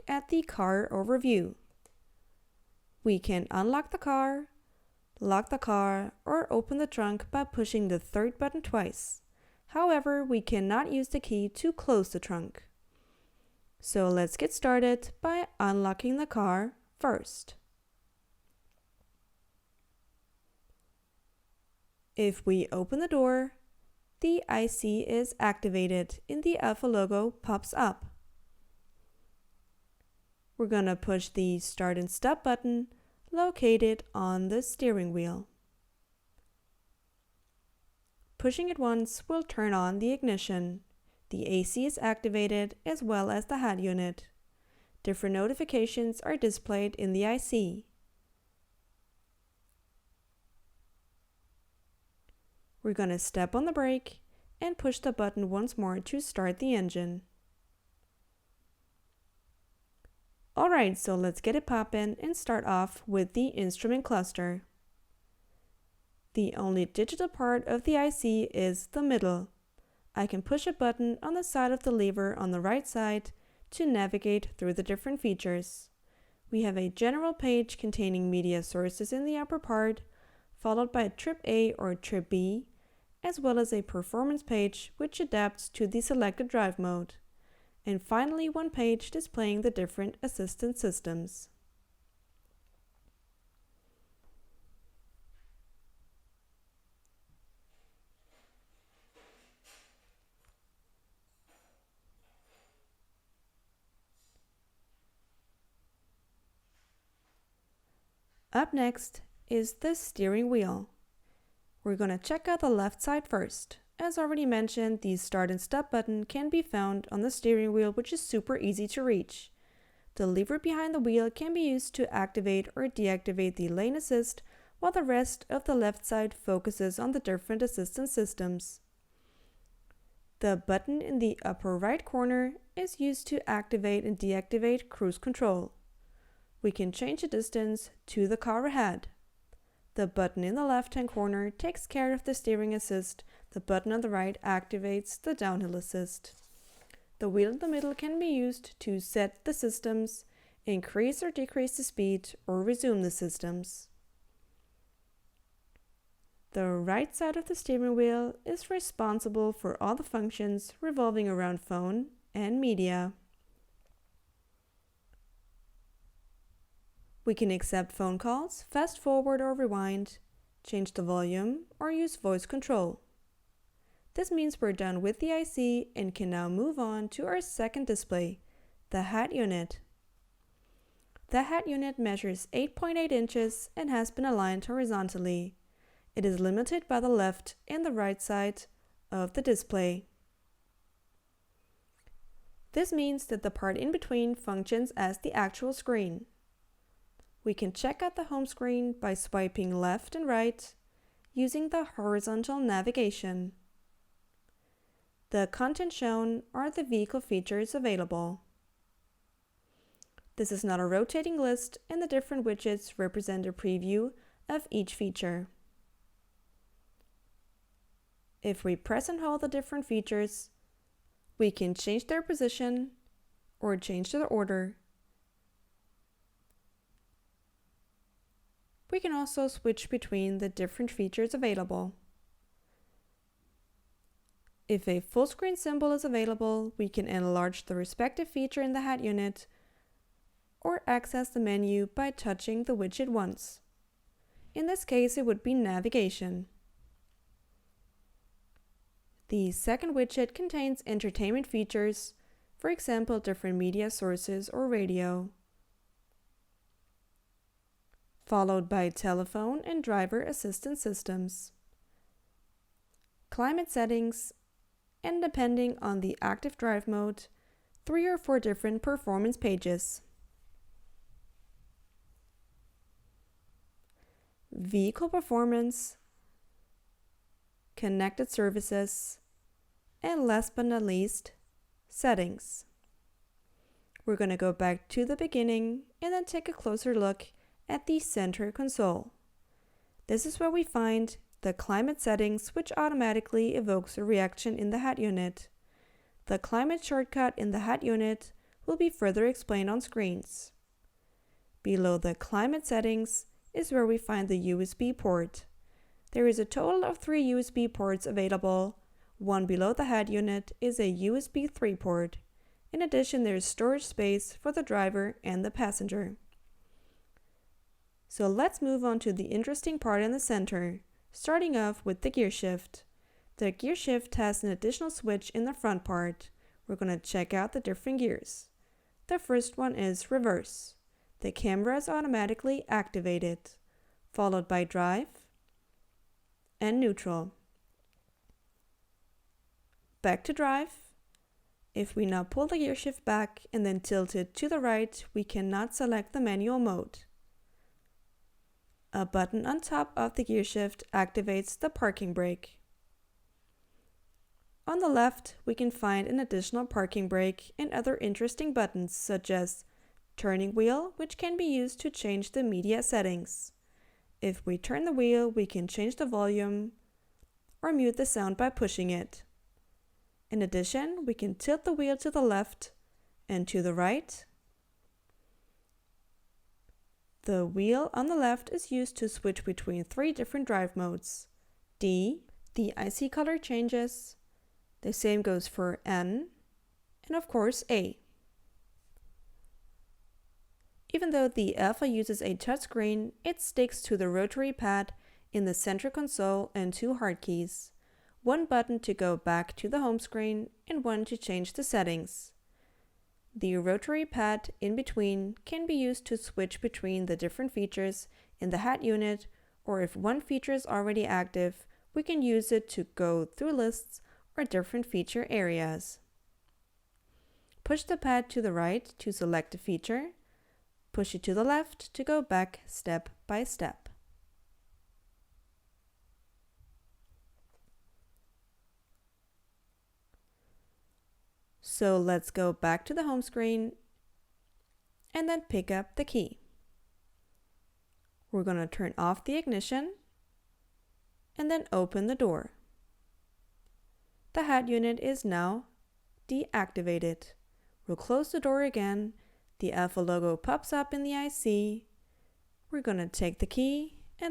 at the car overview. We can unlock the car, lock the car, or open the trunk by pushing the third button twice. However, we cannot use the key to close the trunk. So let's get started by unlocking the car first. If we open the door, the IC is activated and the Alfa logo pops up. We're going to push the Start and Stop button located on the steering wheel. Pushing it once will turn on the ignition. The AC is activated as well as the head unit. Different notifications are displayed in the IC. We're going to step on the brake and push the button once more to start the engine. Alright, so let's get it poppin' and start off with the instrument cluster. The only digital part of the IC is the middle. I can push a button on the side of the lever on the right side to navigate through the different features. We have a general page containing media sources in the upper part, followed by a trip A or trip B, as well as a performance page which adapts to the selected drive mode, and finally one page displaying the different assistance systems. Up next is the steering wheel. We're going to check out the left side first. As already mentioned, the Start and Stop button can be found on the steering wheel, which is super easy to reach. The lever behind the wheel can be used to activate or deactivate the lane assist, while the rest of the left side focuses on the different assistance systems. The button in the upper right corner is used to activate and deactivate cruise control. We can change the distance to the car ahead. The button in the left-hand corner takes care of the steering assist. The button on the right activates the downhill assist. The wheel in the middle can be used to set the systems, increase or decrease the speed, or resume the systems. The right side of the steering wheel is responsible for all the functions revolving around phone and media. We can accept phone calls, fast forward or rewind, change the volume, or use voice control. This means we're done with the IC and can now move on to our second display, the head unit. The head unit measures 8.8 inches and has been aligned horizontally. It is limited by the left and the right side of the display. This means that the part in between functions as the actual screen. We can check out the home screen by swiping left and right using the horizontal navigation. The content shown are the vehicle features available. This is not a rotating list, and the different widgets represent a preview of each feature. If we press and hold the different features, we can change their position or change their order. We can also switch between the different features available. If a full screen symbol is available, we can enlarge the respective feature in the head unit or access the menu by touching the widget once. In this case, it would be navigation. The second widget contains entertainment features, for example, different media sources or radio, followed by telephone and driver assistance systems, climate settings, and depending on the active drive mode, 3 or 4 different performance pages. Vehicle performance, connected services, and last but not least, settings. We're going to go back to the beginning and then take a closer look at the center console. This is where we find the climate settings, which automatically evokes a reaction in the head unit. The climate shortcut in the head unit will be further explained on screens. Below the climate settings is where we find the USB port. There is a total of 3 USB ports available. One below the head unit is a USB 3 port. In addition, there is storage space for the driver and the passenger. So let's move on to the interesting part in the center, starting off with the gear shift. The gear shift has an additional switch in the front part. We're going to check out the different gears. The first one is reverse. The camera is automatically activated, followed by drive and neutral. Back to drive. If we now pull the gear shift back and then tilt it to the right, we cannot select the manual mode. A button on top of the gear shift activates the parking brake. On the left, we can find an additional parking brake and other interesting buttons such as turning wheel, which can be used to change the media settings. If we turn the wheel, we can change the volume or mute the sound by pushing it. In addition, we can tilt the wheel to the left and to the right. The wheel on the left is used to switch between 3 different drive modes. D, the IC color changes. The same goes for N, and of course A. Even though the Alfa uses a touchscreen, it sticks to the rotary pad in the center console and 2 hard keys. One button to go back to the home screen and one to change the settings. The rotary pad in between can be used to switch between the different features in the head unit, or if one feature is already active, we can use it to go through lists or different feature areas. Push the pad to the right to select a feature. Push it to the left to go back step by step. So let's go back to the home screen and then pick up the key. We're going to turn off the ignition and then open the door. The head unit is now deactivated. We'll close the door again. The Alfa logo pops up in the IC. We're going to take the key